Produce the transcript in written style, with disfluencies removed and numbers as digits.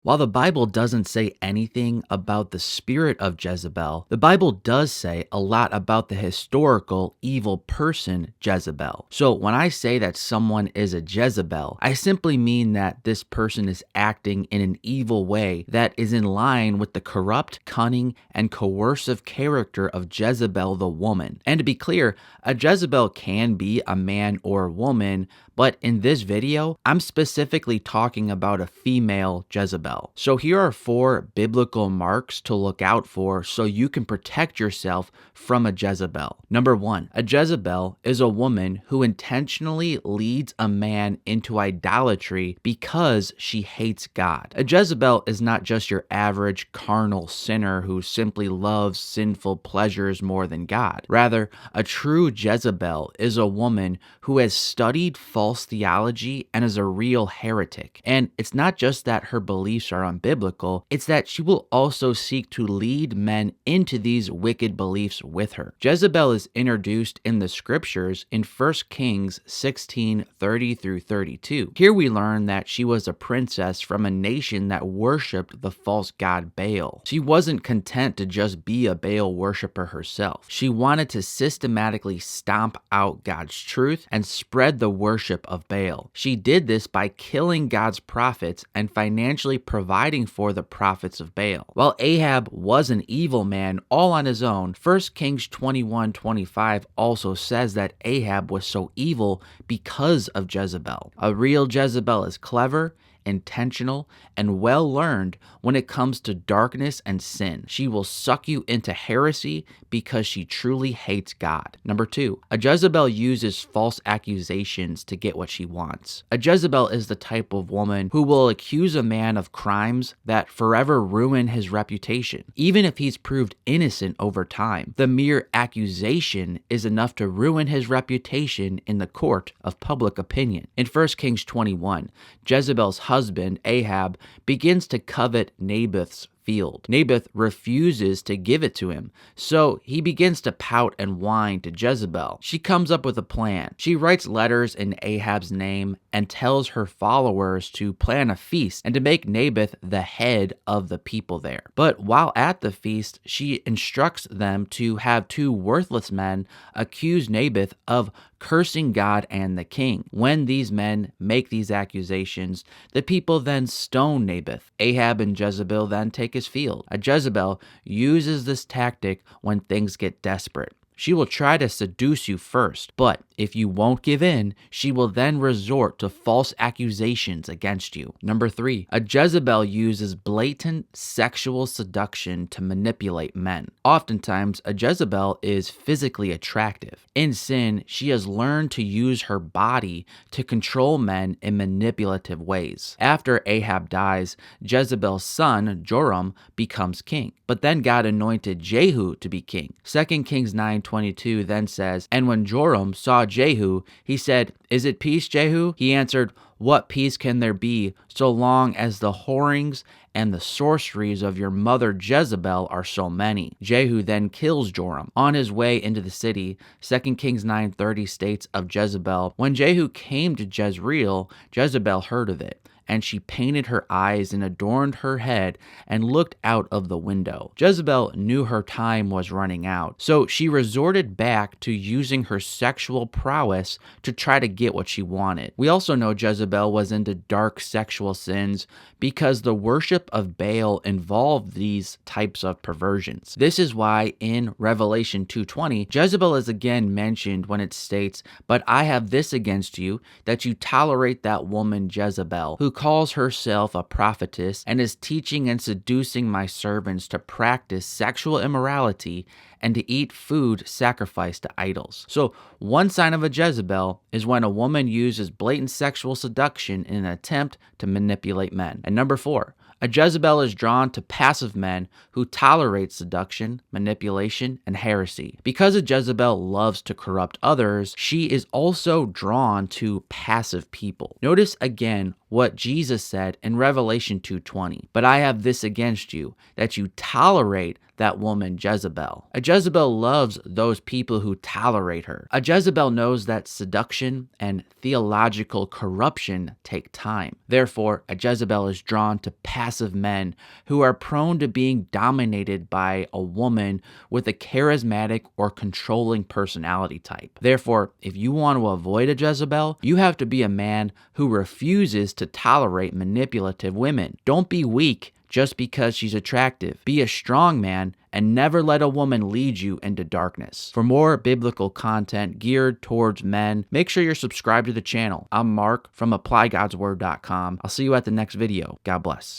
While the Bible doesn't say anything about the spirit of Jezebel, the Bible does say a lot about the historical evil person Jezebel. So when I say that someone is a Jezebel, I simply mean that this person is acting in an evil way that is in line with the corrupt, cunning, and coercive character of Jezebel the woman. And to be clear, a Jezebel can be a man or woman, but in this video, I'm specifically talking about a female Jezebel. So here are 4 biblical marks to look out for so you can protect yourself from a Jezebel. Number 1, a Jezebel is a woman who intentionally leads a man into idolatry because she hates God. A Jezebel is not just your average carnal sinner who simply loves sinful pleasures more than God. Rather, a true Jezebel is a woman who has studied false theology and is a real heretic. And it's not just that her beliefs are unbiblical, it's that she will also seek to lead men into these wicked beliefs with her. Jezebel is introduced in the scriptures in 1 Kings 16:30 through 32. Here we learn that she was a princess from a nation that worshipped the false god Baal. She wasn't content to just be a Baal worshiper herself. She wanted to systematically stomp out God's truth and spread the worship of Baal. She did this by killing God's prophets and financially providing for the prophets of Baal. While Ahab was an evil man all on his own, 1 Kings 21:25 also says that Ahab was so evil because of Jezebel. A real Jezebel is clever, intentional, and well learned when it comes to darkness and sin. She will suck you into heresy because she truly hates God. Number 2, a Jezebel uses false accusations to get what she wants. A Jezebel is the type of woman who will accuse a man of crimes that forever ruin his reputation, even if he's proved innocent over time. The mere accusation is enough to ruin his reputation in the court of public opinion. In 1 Kings 21, Jezebel's husband, Ahab, begins to covet Naboth's field. Naboth refuses to give it to him, so he begins to pout and whine to Jezebel. She comes up with a plan. She writes letters in Ahab's name and tells her followers to plan a feast and to make Naboth the head of the people there. But while at the feast, she instructs them to have 2 worthless men accuse Naboth of cursing God and the king. When these men make these accusations, the people then stone Naboth. Ahab and Jezebel then take his field. A Jezebel uses this tactic when things get desperate. She will try to seduce you first, but if you won't give in, she will then resort to false accusations against you. Number 3, a Jezebel uses blatant sexual seduction to manipulate men. Oftentimes, a Jezebel is physically attractive. In sin, she has learned to use her body to control men in manipulative ways. After Ahab dies, Jezebel's son, Joram, becomes king. But then God anointed Jehu to be king. 2 Kings 9:22 then says, "And when Joram saw Jehu, he said, 'Is it peace, Jehu?' He answered, 'What peace can there be so long as the whorings and the sorceries of your mother Jezebel are so many?' Jehu then kills Joram. On his way into the city, 2 Kings 9:30 states of Jezebel, "When Jehu came to Jezreel, Jezebel heard of it, and she painted her eyes and adorned her head and looked out of the window." Jezebel knew her time was running out, so she resorted back to using her sexual prowess to try to get what she wanted. We also know Jezebel was into dark sexual sins because the worship of Baal involved these types of perversions. This is why in Revelation 2:20, Jezebel is again mentioned when it states, "But I have this against you, that you tolerate that woman Jezebel, who calls herself a prophetess and is teaching and seducing my servants to practice sexual immorality and to eat food sacrificed to idols." So one sign of a Jezebel is when a woman uses blatant sexual seduction in an attempt to manipulate men. And number 4, a Jezebel is drawn to passive men who tolerate seduction, manipulation, and heresy. Because a Jezebel loves to corrupt others, she is also drawn to passive people. Notice again what Jesus said in Revelation 2:20. But I have this against you, that you tolerate that woman Jezebel. A Jezebel loves those people who tolerate her. A Jezebel knows that seduction and theological corruption take time. Therefore, a Jezebel is drawn to passive men who are prone to being dominated by a woman with a charismatic or controlling personality type. Therefore, if you want to avoid a Jezebel, you have to be a man who refuses to tolerate manipulative women. Don't be weak just because she's attractive. Be a strong man and never let a woman lead you into darkness. For more biblical content geared towards men, make sure you're subscribed to the channel. I'm Mark from ApplyGodsWord.com. I'll see you at the next video. God bless.